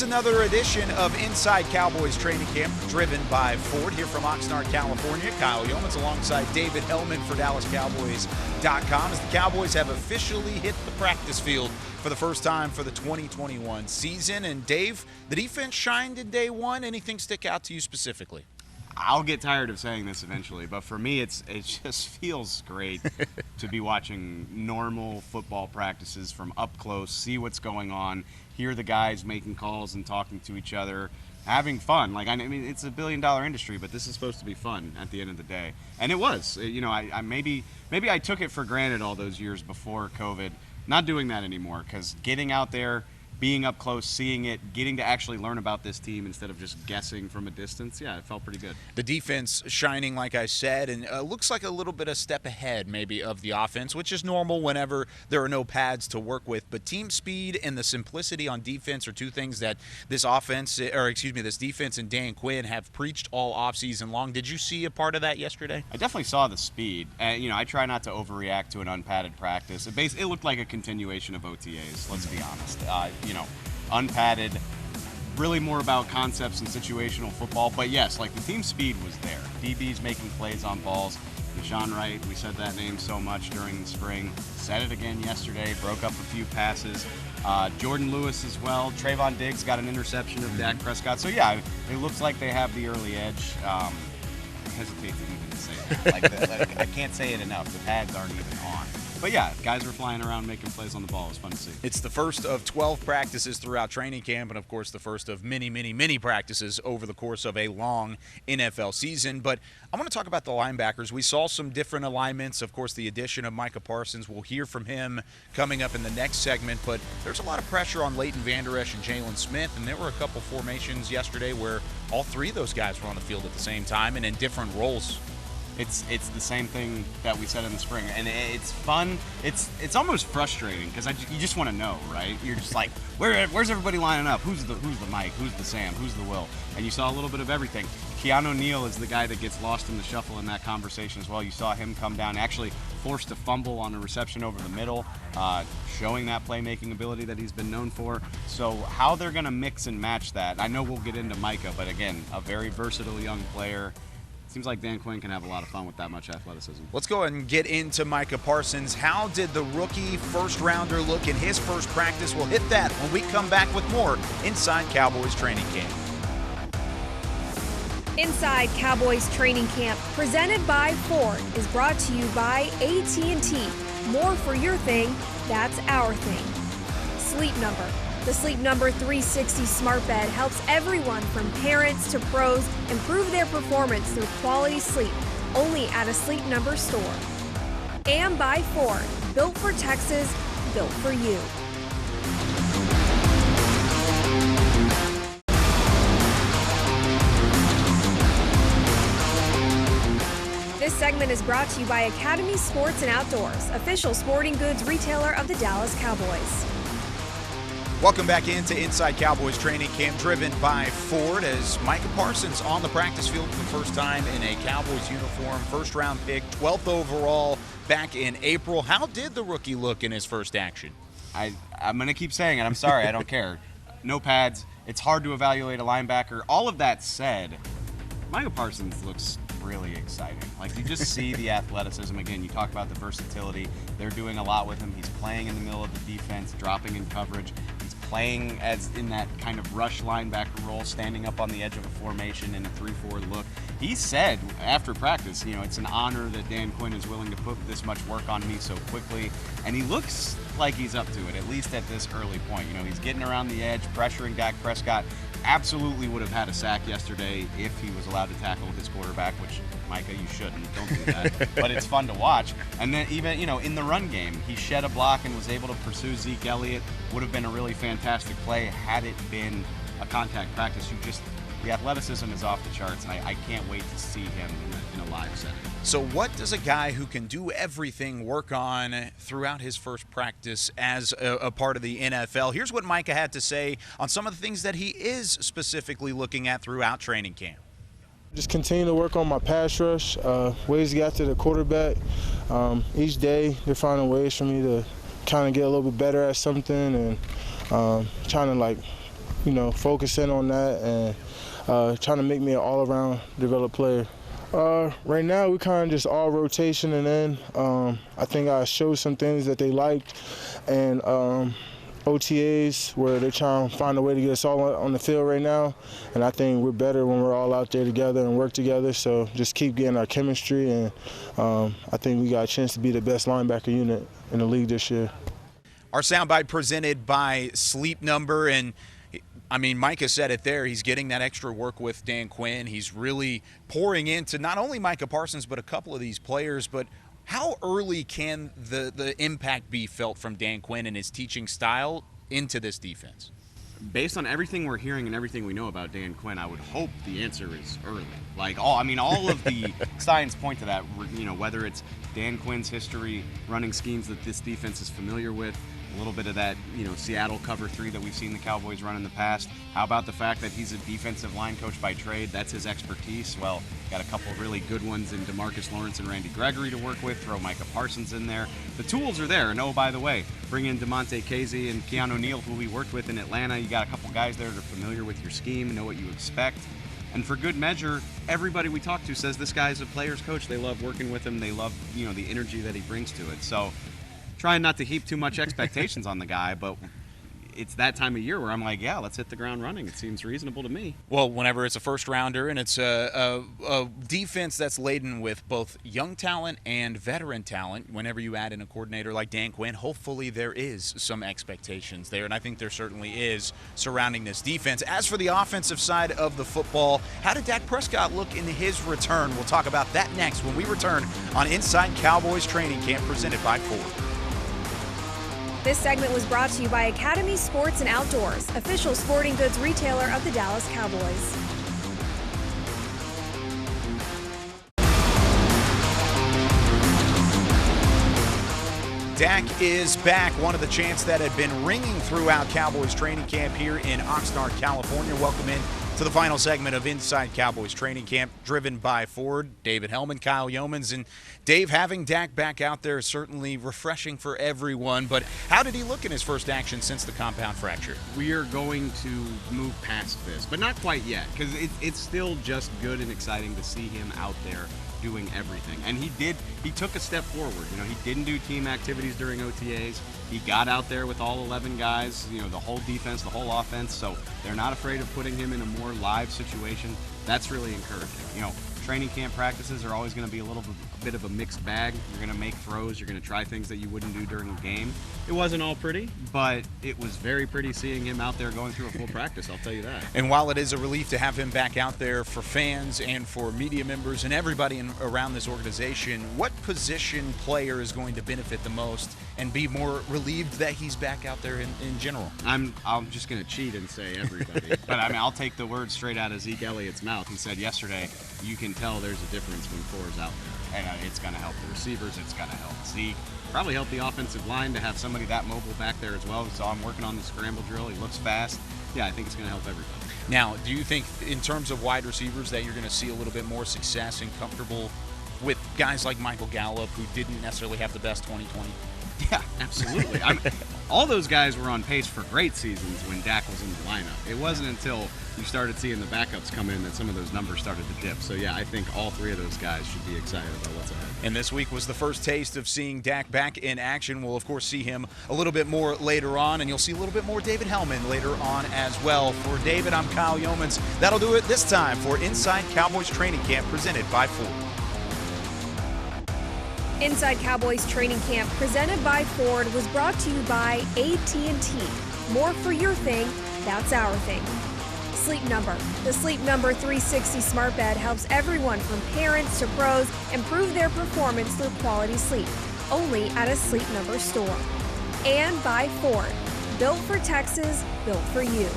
It's another edition of Inside Cowboys Training Camp, driven by Ford, here from Oxnard, California. Kyle Youmans alongside David Helman for DallasCowboys.com, as the Cowboys have officially hit the practice field for the first time for the 2021 season. And Dave, the defense shined in day one. Anything stick out to you specifically? I'll get tired of saying this eventually, but for me, it just feels great to be watching normal football practices from up close, see what's going on, hear the guys making calls and talking to each other, having fun. Like, I mean, it's a billion-dollar industry, but this is supposed to be fun at the end of the day, and it was. You know, I maybe I took it for granted all those years before COVID. Not doing that anymore, because getting out there, being up close, seeing it, getting to actually learn about this team instead of just guessing from a distance, yeah, it felt pretty good. The defense shining, like I said, and looks like a little bit of step ahead maybe of the offense, which is normal whenever there are no pads to work with. But team speed and the simplicity on defense are two things that this defense and Dan Quinn have preached all offseason long. Did you see a part of that yesterday? I definitely saw the speed. You know, I try not to overreact to an unpadded practice. It looked like a continuation of OTAs, let's be honest. You know, unpadded, really more about concepts and situational football. But yes, like, the team speed was there. DBs making plays on balls. Deshaun Wright, we said that name so much during the spring. Said it again yesterday, broke up a few passes. Jordan Lewis as well. Trayvon Diggs got an interception of Dak Prescott. So yeah, it looks like they have the early edge. I hesitate to even say that. I can't say it enough. The pads aren't even on. But yeah, guys were flying around making plays on the ball. It was fun to see. It's the first of 12 practices throughout training camp, and of course the first of many practices over the course of a long NFL season. But I want to talk about the linebackers. We saw some different alignments. Of course, the addition of Micah Parsons. We'll hear from him coming up in the next segment. But there's a lot of pressure on Leighton Vander Esch and Jalen Smith, and there were a couple formations yesterday where all three of those guys were on the field at the same time and in different roles. It's the same thing that we said in the spring, and it's fun. It's almost frustrating because you just want to know, right? You're just like, where's everybody lining up? Who's the Mike? Who's the Sam? Who's the Will? And you saw a little bit of everything. Keanu Neal is the guy that gets lost in the shuffle in that conversation as well. You saw him come down, actually forced a fumble on a reception over the middle, showing that playmaking ability that he's been known for. So how they're going to mix and match that, I know we'll get into Micah, but again, a very versatile young player. Seems like Dan Quinn can have a lot of fun with that much athleticism. Let's go ahead and get into Micah Parsons. How did the rookie first-rounder look in his first practice? We'll hit that when we come back with more Inside Cowboys Training Camp. Inside Cowboys Training Camp, presented by Ford, is brought to you by AT&T. More for your thing, that's our thing. Sleep Number. The Sleep Number 360 smart bed helps everyone from parents to pros improve their performance through quality sleep, only at a Sleep Number store. And by Ford, built for Texas, built for you. This segment is brought to you by Academy Sports and Outdoors, official sporting goods retailer of the Dallas Cowboys. Welcome back into Inside Cowboys Training Camp, driven by Ford, as Micah Parsons on the practice field for the first time in a Cowboys uniform. First-round pick, 12th overall back in April. How did the rookie look in his first action? I'm going to keep saying it. I'm sorry. I don't care. No pads. It's hard to evaluate a linebacker. All of that said, Micah Parsons looks really exciting. Like, you just see the athleticism. Again, you talk about the versatility. They're doing a lot with him. He's playing in the middle of the defense, dropping in coverage. He's playing as in that kind of rush linebacker role, standing up on the edge of a formation in a 3-4 look. He said after practice, you know, it's an honor that Dan Quinn is willing to put this much work on me so quickly. And he looks like he's up to it, at least at this early point. You know, he's getting around the edge, pressuring Dak Prescott. Absolutely would have had a sack yesterday if he was allowed to tackle his quarterback, which, Micah, you shouldn't. Don't do that. But it's fun to watch. And then even, you know, in the run game, he shed a block and was able to pursue Zeke Elliott. Would have been a really fantastic play had it been a contact practice. The athleticism is off the charts, and I can't wait to see him in a live setting. So what does a guy who can do everything work on throughout his first practice as a part of the NFL? Here's what Micah had to say on some of the things that he is specifically looking at throughout training camp. Just continue to work on my pass rush, ways to get to the quarterback. Each day they're finding ways for me to kind of get a little bit better at something, and trying to focus in on that and trying to make me an all-around developed player. Right now, we kind of just all rotation and in. I think I showed some things that they liked, and OTAs where they're trying to find a way to get us all on the field right now. And I think we're better when we're all out there together and work together. So just keep getting our chemistry, and I think we got a chance to be the best linebacker unit in the league this year. Our soundbite presented by Sleep Number, and Micah said it there. He's getting that extra work with Dan Quinn. He's really pouring into not only Micah Parsons, but a couple of these players. But how early can the impact be felt from Dan Quinn and his teaching style into this defense? Based on everything we're hearing and everything we know about Dan Quinn, I would hope the answer is early. All of the signs point to that. Whether it's Dan Quinn's history, running schemes that this defense is familiar with, a little bit of that, Seattle cover 3 that we've seen the Cowboys run in the past. How about the fact that he's a defensive line coach by trade? That's his expertise. Well, got a couple of really good ones in DeMarcus Lawrence and Randy Gregory to work with. Throw Micah Parsons in there. The tools are there. And by the way, bring in DeMonte Casey and Keanu Neal, who we worked with in Atlanta. You got a couple guys there that are familiar with your scheme, know what you expect. And for good measure, everybody we talk to says this guy's a player's coach. They love working with him. They love, the energy that he brings to it. So trying not to heap too much expectations on the guy, but it's that time of year where I'm like, yeah, let's hit the ground running. It seems reasonable to me. Well, whenever it's a first-rounder and it's a defense that's laden with both young talent and veteran talent, whenever you add in a coordinator like Dan Quinn, hopefully there is some expectations there, and I think there certainly is surrounding this defense. As for the offensive side of the football, how did Dak Prescott look in his return? We'll talk about that next when we return on Inside Cowboys Training Camp, presented by Ford. This segment was brought to you by Academy Sports and Outdoors, official sporting goods retailer of the Dallas Cowboys. Dak is back, one of the chants that had been ringing throughout Cowboys training camp here in Oxnard, California. Welcome in to the final segment of Inside Cowboys Training Camp, driven by Ford. David Helman, Kyle Youmans, and Dave, having Dak back out there is certainly refreshing for everyone, but how did he look in his first action since the compound fracture? We are going to move past this, but not quite yet, because it's still just good and exciting to see him out there doing everything. And he took a step forward. He didn't do team activities during OTAs. He got out there with all 11 guys, the whole defense, the whole offense, so they're not afraid of putting him in a more live situation. That's really encouraging. Training camp practices are always going to be a bit of a mixed bag. You're going to make throws. You're going to try things that you wouldn't do during a game. It wasn't all pretty, but it was very pretty seeing him out there going through a full practice, I'll tell you that. And while it is a relief to have him back out there for fans and for media members and everybody around this organization, what position player is going to benefit the most and be more relieved that he's back out there in general? I'm just going to cheat and say everybody. But I'll take the words straight out of Zeke Elliott's mouth. He said yesterday, you can tell there's a difference when Thor's out there. And it's going to help the receivers. It's going to help Zeke. Probably help the offensive line to have somebody that mobile back there as well. So I'm working on the scramble drill. He looks fast. Yeah, I think it's going to help everybody. Now, do you think in terms of wide receivers that you're going to see a little bit more success and comfortable with guys like Michael Gallup, who didn't necessarily have the best 2020? Yeah, absolutely. All those guys were on pace for great seasons when Dak was in the lineup. It wasn't until you started seeing the backups come in that some of those numbers started to dip. So, yeah, I think all three of those guys should be excited about what's ahead. And this week was the first taste of seeing Dak back in action. We'll, of course, see him a little bit more later on, and you'll see a little bit more David Helman later on as well. For David, I'm Kyle Youmans. That'll do it this time for Inside Cowboys Training Camp, presented by Ford. Inside Cowboys Training Camp, presented by Ford, was brought to you by AT&T. More for your thing, that's our thing. Sleep Number. The Sleep Number 360 smart bed helps everyone from parents to pros improve their performance through quality sleep. Only at a Sleep Number store. And by Ford. Built for Texas, built for you.